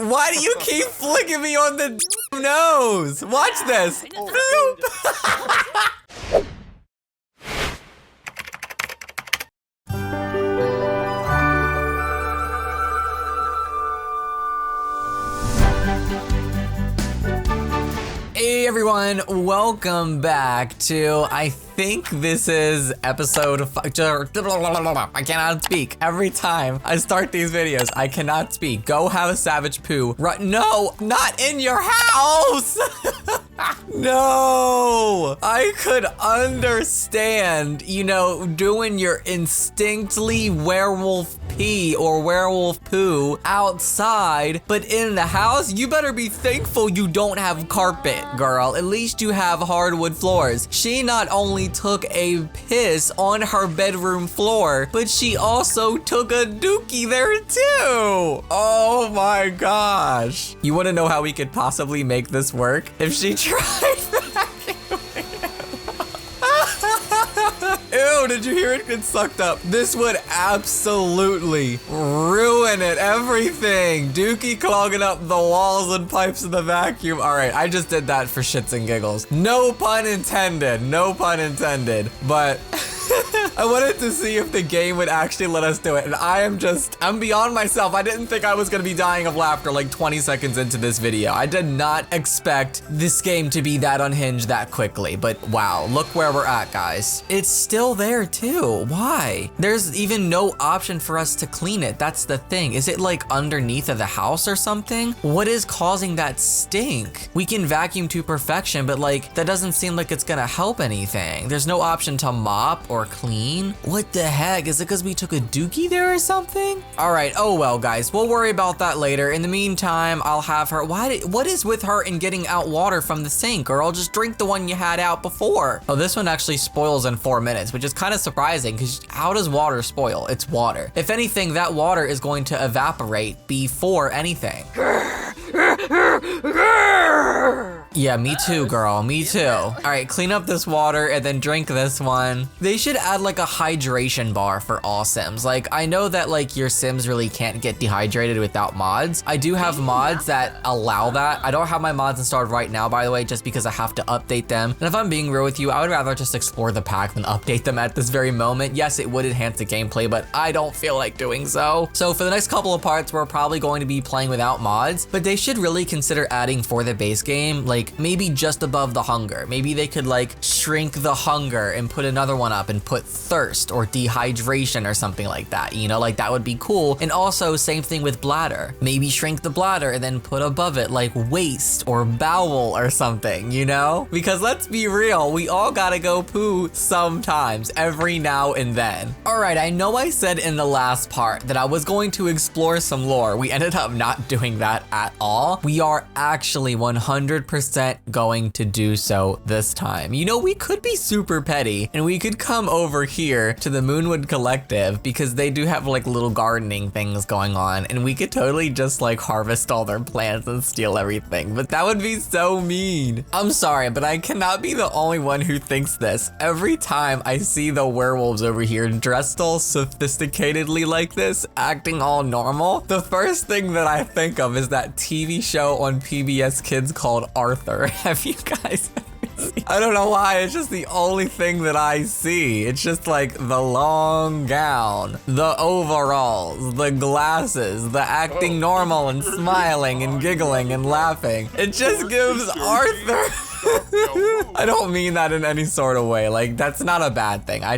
Why do you keep flicking me on the nose? Watch this. Hey everyone, welcome back to, I think this is episode I cannot speak. Every time I start these videos, I cannot speak. Go have a savage poo. No, not in your house. No, I could understand, you know, doing your instinctly werewolf pee or werewolf poo outside, but in the house, you better be thankful you don't have carpet, girl. At least you have hardwood floors. She not only took a piss on her bedroom floor, but she also took a dookie there too. Oh my gosh. You wanna know how we could possibly make this work? If she tried Ew, did you hear it get sucked up? This would absolutely ruin it, everything. Dookie clogging up the walls and pipes in the vacuum. All right, I just did that for shits and giggles. No pun intended, no pun intended, but I wanted to see if the game would actually let us do it, and I'm beyond myself. I didn't think I was gonna be dying of laughter like 20 seconds into this video. I did not expect this game to be that unhinged that quickly, but wow, look where we're at, guys. It's still there too. Why? There's even no option for us to clean it. That's the thing. Is it like underneath of the house or something? What is causing that stink? We can vacuum to perfection, but like, that doesn't seem like it's gonna help anything. There's no option to mop or clean. What the heck? Is it because we took a dookie there or something? All right, oh well, guys, we'll worry about that later. In the meantime, I'll have her, what is with her in getting out water from the sink? Or I'll just drink the one you had out before. Oh, this one actually spoils in 4 minutes, which is kind of surprising because how does water spoil? It's water. If anything, that water is going to evaporate before anything. Yeah, me too, girl, me too. All right, clean up this water and then drink this one. They should add like a hydration bar for all Sims. Like, I know that like your Sims really can't get dehydrated without mods. I do have mods that allow that. I don't have my mods installed right now, by the way, just because I have to update them. And if I'm being real with you, I would rather just explore the pack than update them at this very moment. Yes, it would enhance the gameplay, but I don't feel like doing so. So for the next couple of parts, we're probably going to be playing without mods, but they should really consider adding for the base game, like maybe just above the hunger. Maybe they could like shrink the hunger and put another one up and put thirst or dehydration or something like that, you know, like that would be cool. And also same thing with bladder. Maybe shrink the bladder and then put above it like waist or bowel or something, you know? Because let's be real, we all gotta go poo sometimes, every now and then. All right, I know I said in the last part that I was going to explore some lore. We ended up not doing that at all. We are actually 100% going to do so this time. You know, we could be super petty and we could come over here to the Moonwood Collective because they do have like little gardening things going on, and we could totally just like harvest all their plants and steal everything, but that would be so mean. I'm sorry, but I cannot be the only one who thinks this. Every time I see the werewolves over here dressed all sophisticatedly like this, acting all normal, the first thing that I think of is that TV show on PBS Kids called Arthur. Have you guys ever seen? I don't know why, it's just the only thing that I see. It's just like the long gown, the overalls, the glasses, the acting normal and smiling and giggling and laughing. It just gives Arthur I don't mean that in any sort of way. Like, that's not a bad thing. I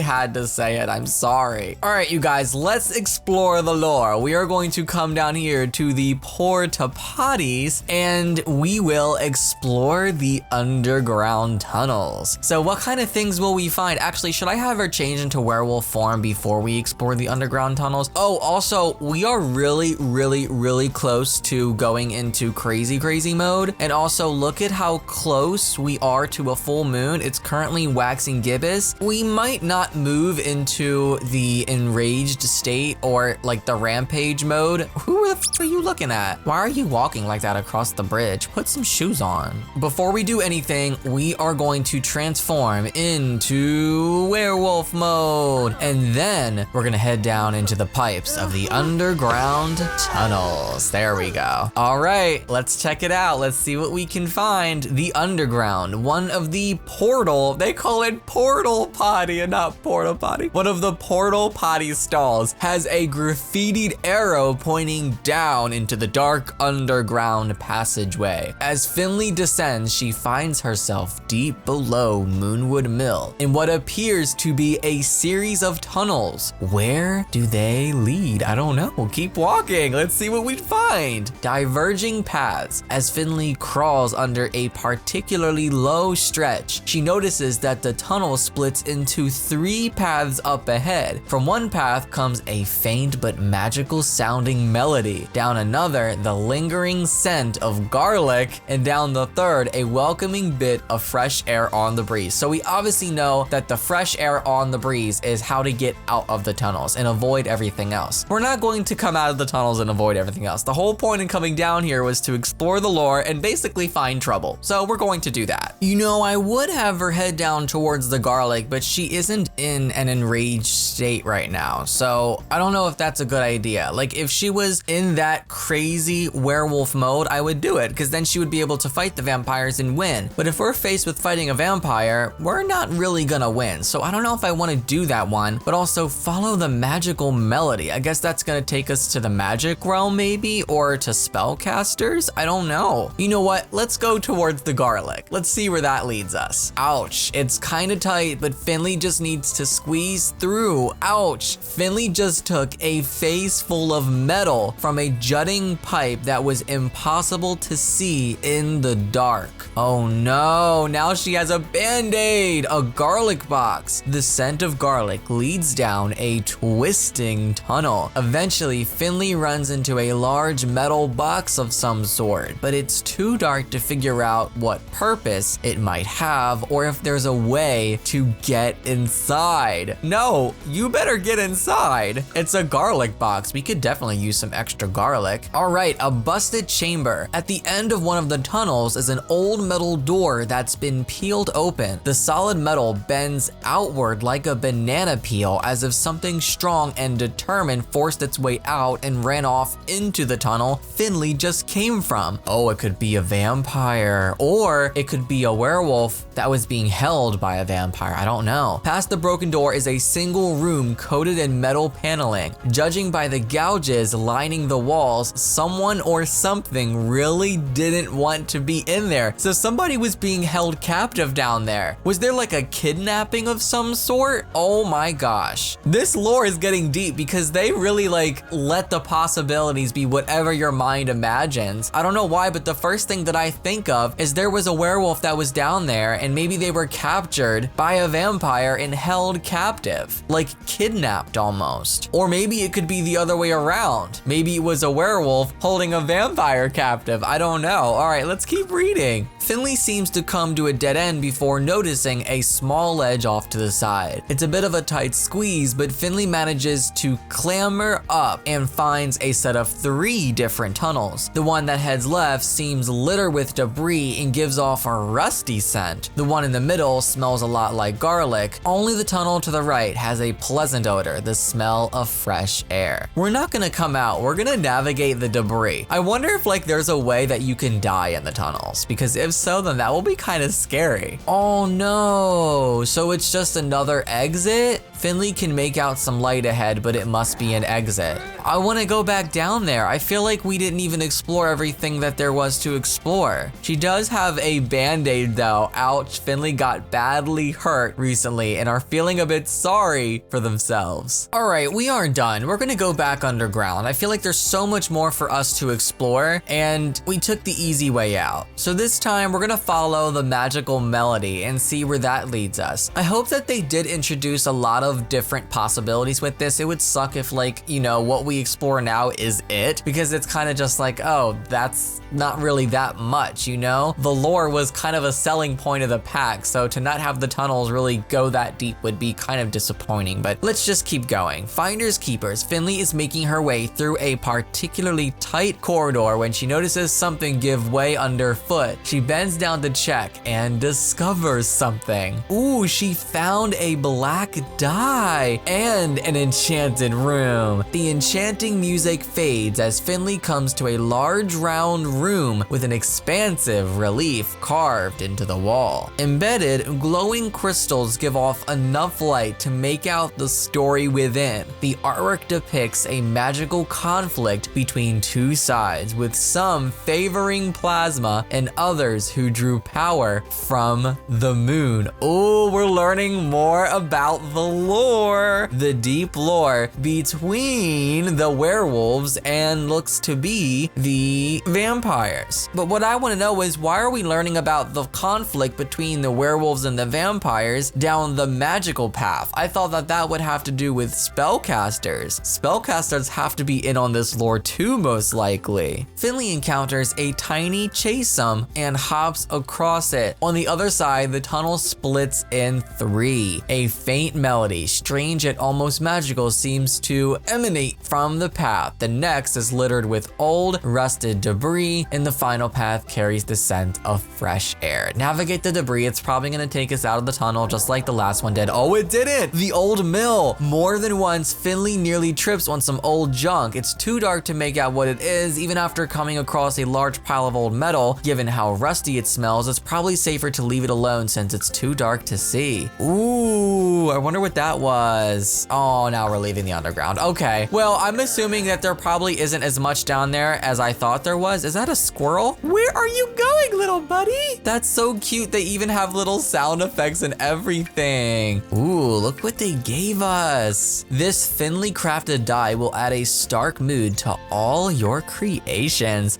had to say it. I'm sorry. All right, you guys, let's explore the lore. We are going to come down here to the porta potties and we will explore the underground tunnels. So what kind of things will we find? Actually, should I have her change into werewolf form before we explore the underground tunnels? Oh, also, we are really close to going into crazy mode. And also look at how close we are to a full moon. It's currently waxing gibbous. We might not move into the enraged state or like the rampage mode. Who the f are you looking at? Why are you walking like that across the bridge? Put some shoes on. Before we do anything, we are going to transform into werewolf mode. And then we're gonna head down into the pipes of the underground tunnels. There we go. All right, let's check it out. Let's see what we can find. The underground, one of the portal, they call it portal potty and not porta potty. One of the portal potty stalls has a graffitied arrow pointing down into the dark underground passageway. As Finley descends, she finds herself deep below Moonwood Mill in what appears to be a series of tunnels. Where do they lead? I don't know. We'll keep walking. Let's see what we find. Diverging paths. As Finley crawls under a particularly low stretch, she notices that the tunnel splits into 3 paths up ahead. From one path comes a faint but magical sounding melody. Down another, the lingering scent of garlic, and down the third, a welcoming bit of fresh air on the breeze. So we obviously know that the fresh air on the breeze is how to get out of the tunnels and avoid everything else. We're not going to come out of the tunnels and avoid everything else. The whole point in coming down here was to explore the lore and basically find trouble. So we're going to do that. You know, I would have her head down towards the garlic, but she isn't in an enraged state right now. So I don't know if that's a good idea. Like if she was in that crazy werewolf mode, I would do it because then she would be able to fight the vampires and win. But if we're faced with fighting a vampire, we're not really gonna win. So I don't know if I want to do that one, but also follow the magical melody. I guess that's gonna take us to the magic realm maybe, or to spellcasters. I don't know. You know what? Let's go towards the garlic. Let's see where that leads us. Ouch. It's kind of tight, but Finley just needs to squeeze through. Ouch. Finley just took a face full of metal from a jutting pipe that was impossible to see in the dark. Oh no, now she has a band-aid, a garlic box. The scent of garlic leads down a twisting tunnel. Eventually, Finley runs into a large metal box of some sort, but it's too dark to figure out what purpose it might have or if there's a way to get inside. No, you better get inside. It's a garlic box. We could definitely use some extra garlic. All right, a busted chamber. At the end of one of the tunnels is an old metal door that's been peeled open. The solid metal bends outward like a banana peel, as if something strong and determined forced its way out and ran off into the tunnel Finley just came from. Oh, it could be a vampire, or it could be a werewolf that was being held by a vampire. I don't know. Past the broken door is a single room coated in metal paneling. Judging by the gouges lining the walls, someone or something really didn't want to be in there. So somebody was being held captive down there. Was there like a kidnapping of some sort? Oh my gosh. This lore is getting deep because they really like let the possibilities be whatever your mind imagines. I don't know why, but the first thing that I think of is there was a werewolf that was down there and maybe they were captured by a vampire and held captive, like kidnapped almost. Or maybe it could be the other way around. Maybe it was a werewolf holding a vampire captive. I don't know. All right, let's keep reading. Finley seems to come to a dead end before noticing a small ledge off to the side. It's a bit of a tight squeeze, but Finley manages to clamber up and finds a set of 3 different tunnels. The one that heads left seems littered with debris and gives off a rusty scent. The one in the middle smells a lot like garlic. Only the tunnel to the right has a pleasant odor, the smell of fresh air. We're not gonna come out, we're gonna navigate the debris. I wonder if like there's a way that you can die in the tunnels, because if so, then that will be kind of scary. Oh no, so it's just another exit? Finley can make out some light ahead, but it must be an exit. I want to go back down there. I feel like we didn't even explore everything that there was to explore. She does have a band-aid though. Ouch, Finley got badly hurt recently and are feeling a bit sorry for themselves. All right, we are done. We're gonna go back underground. I feel like there's so much more for us to explore and we took the easy way out. So this time time, we're gonna follow the magical melody and see where that leads us. I hope that they did introduce a lot of different possibilities with this. It would suck if, like, you know, what we explore now is it, because it's kind of just like, oh, that's not really that much, you know? The lore was kind of a selling point of the pack, so to not have the tunnels really go that deep would be kind of disappointing, but let's just keep going. Finders keepers, Finley is making her way through a particularly tight corridor when she notices something give way underfoot. She bends down to check and discovers something. Ooh, she found a black dye and an enchanted room. The enchanting music fades as Finley comes to a large round room with an expansive relief carved into the wall. Embedded, glowing crystals give off enough light to make out the story within. The artwork depicts a magical conflict between two sides, with some favoring plasma and others who drew power from the moon. Oh, we're learning more about the lore. The deep lore between the werewolves and looks to be the vampires. But what I want to know is, why are we learning about the conflict between the werewolves and the vampires down the magical path? I thought that that would have to do with spellcasters. Spellcasters have to be in on this lore too, most likely. Finley encounters a tiny chasm and hops across it. On the other side, the tunnel splits in three. A faint melody, strange yet almost magical, seems to emanate from the path. The next is littered with old, rusted debris, and the final path carries the scent of fresh air. Navigate the debris. It's probably gonna take us out of the tunnel just like the last one did. Oh, it didn't! The old mill! More than once, Finley nearly trips on some old junk. It's too dark to make out what it is. Even after coming across a large pile of old metal, given how rusty it smells, it's probably safer to leave it alone since it's too dark to see. Ooh, I wonder what that was. Oh, now we're leaving the underground. Okay, well, I'm assuming that there probably isn't as much down there as I thought there was. Is that a squirrel? Where are you going, little buddy? That's so cute. They even have little sound effects and everything. Ooh, look what they gave us. This Finley crafted dye will add a stark mood to all your creations.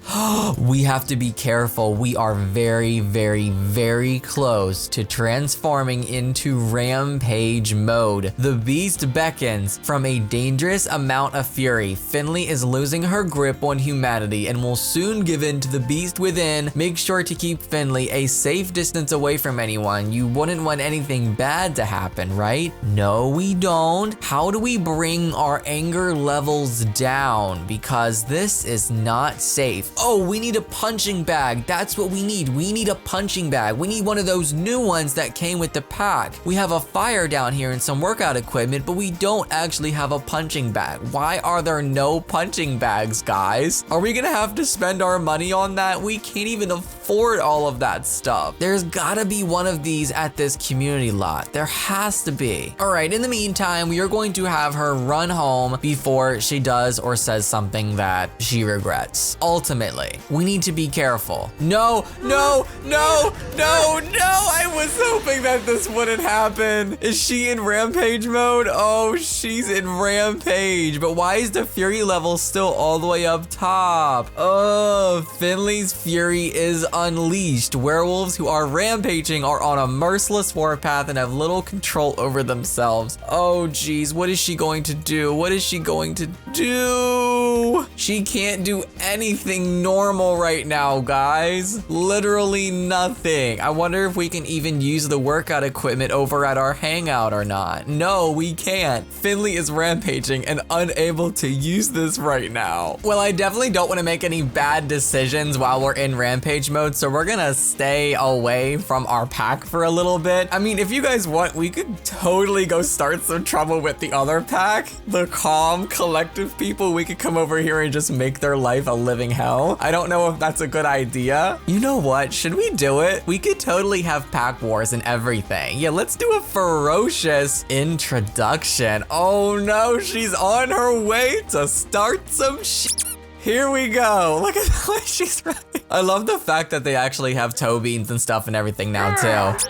We have to be careful. We are very, very, very close to transforming into rampage mode. The beast beckons from a dangerous amount of fury. Finley is losing her grip on humanity and will soon give in to the beast within. Make sure to keep Finley a safe distance away from anyone. You wouldn't want anything bad to happen, right? No, we don't. How do we bring our anger levels down? Because this is not safe. Oh, we need a punching bag. That's what we need. We need a punching bag. We need one of those new ones that came with the pack. We have a fire down here and some workout equipment, but we don't actually have a punching bag. Why are there no punching bags, guys? Are we gonna have to spend our money on that? We can't even afford all of that stuff. There's gotta be one of these at this community lot. There has to be. All right, in the meantime, we are going to have her run home before she does or says something that she regrets. Ultimately, we need to be careful. No, no, no, no, no. I was hoping that this wouldn't happen. Is she in rampage mode? Oh, she's in rampage. But why is the fury level still all the way up top? Oh, Finley's fury is unleashed. Werewolves who are rampaging are on a merciless warpath and have little control over themselves. Oh, geez, what is she going to do? What is she going to do? She can't do anything normal right now, guys. Literally nothing. I wonder if we can even use the workout equipment over at our hangout or not. No, we can't. Finley is rampaging and unable to use this right now. Well, I definitely don't want to make any bad decisions while we're in rampage mode, so we're gonna stay away from our pack for a little bit. I mean, if you guys want, we could totally go start some trouble with the other pack. The calm, collective people, we could come over here and just make their life a living hell. I don't know if that's a good idea. You know what? Should we do it? We could totally have pack wars and everything. Yeah, let's do a ferocious introduction. Oh no, she's on her way to start some shit. Here we go. Look at the way she's running. I love the fact that they actually have toe beans and stuff and everything now too.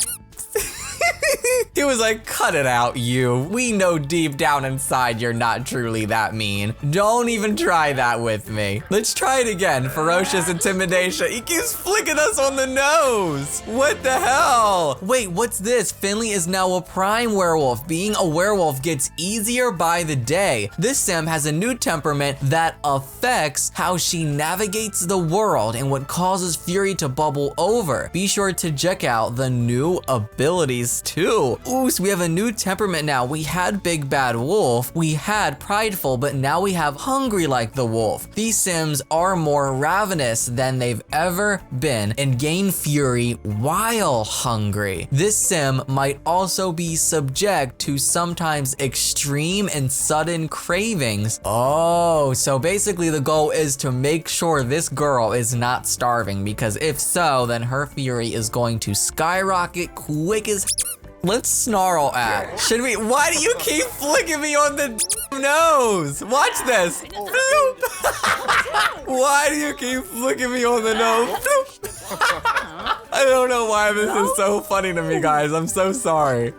He was like, cut it out, you. We know deep down inside you're not truly that mean. Don't even try that with me. Let's try it again. Ferocious intimidation. He keeps flicking us on the nose. What the hell? Wait, what's this? Finley is now a prime werewolf. Being a werewolf gets easier by the day. This sim has a new temperament that affects how she navigates the world and what causes fury to bubble over. Be sure to check out the new abilities too. Ooh, so we have a new temperament now. We had Big Bad Wolf, we had Prideful, but now we have Hungry like the wolf. These sims are more ravenous than they've ever been and gain fury while hungry. This sim might also be subject to sometimes extreme and sudden cravings. Oh, so basically the goal is to make sure this girl is not starving, because if so, then her fury is going to skyrocket quick as. Let's snarl at. Should we? Why do you keep flicking me on the nose? Watch this. Why do you keep flicking me on the nose? I don't know why this is so funny to me, guys. I'm so sorry.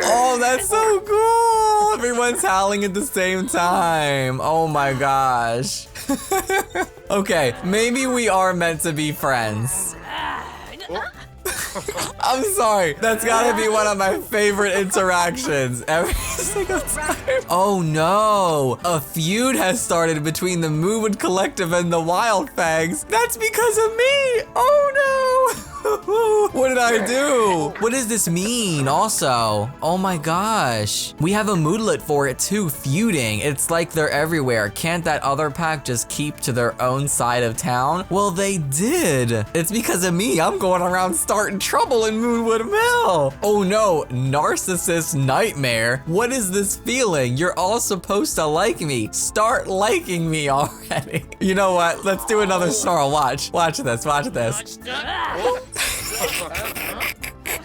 Oh, that's so cool. Everyone's howling at the same time. Oh my gosh. Okay, maybe we are meant to be friends. I'm sorry. That's gotta be one of my favorite interactions every single time. Oh no. A feud has started between the Moonwood Collective and the Wild Fangs. That's because of me. Oh no. What did I do? What does this mean also? Oh my gosh. We have a moodlet for it too, feuding. It's like they're everywhere. Can't that other pack just keep to their own side of town? Well, they did. It's because of me. I'm going around starting trouble in Moonwood Mill. Oh no, narcissist nightmare. What is this feeling? You're all supposed to like me. Start liking me already. You know what? Let's do another snarl. Watch this, watch this.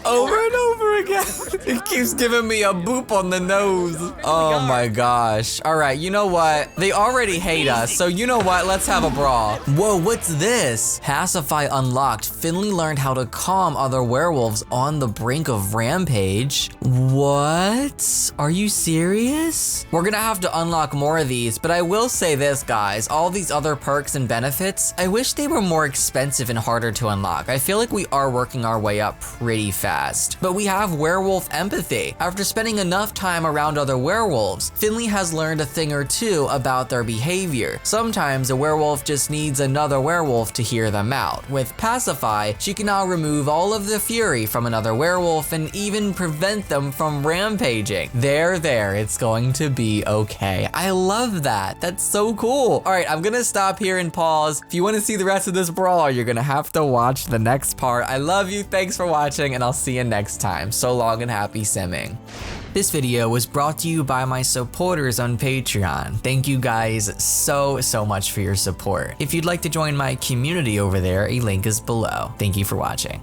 Over and over again. It keeps giving me a boop on the nose. Oh my gosh. All right, you know what? They already hate us, so you know what? Let's have a brawl. Whoa, what's this? Pacify unlocked. Finley learned how to calm other werewolves on the brink of rampage. What? Are you serious? We're gonna have to unlock more of these, but I will say this, guys. All these other perks and benefits, I wish they were more expensive and harder to unlock. I feel like we are working our way up pretty fast. But we have werewolf empathy. After spending enough time around other werewolves, Finley has learned a thing or two about their behavior. Sometimes a werewolf just needs another werewolf to hear them out. With Pacify, she can now remove all of the fury from another werewolf and even prevent them from rampaging. There, it's going to be okay. I love that. That's so cool. All right, I'm gonna stop here and pause. If you want to see the rest of this brawl, you're gonna have to watch the next part. I love you. Thanks for watching, and I'll see you next time. So long and happy simming. This video was brought to you by my supporters on Patreon. Thank you guys so much for your support. If you'd like to join my community over there, a link is below. Thank you for watching.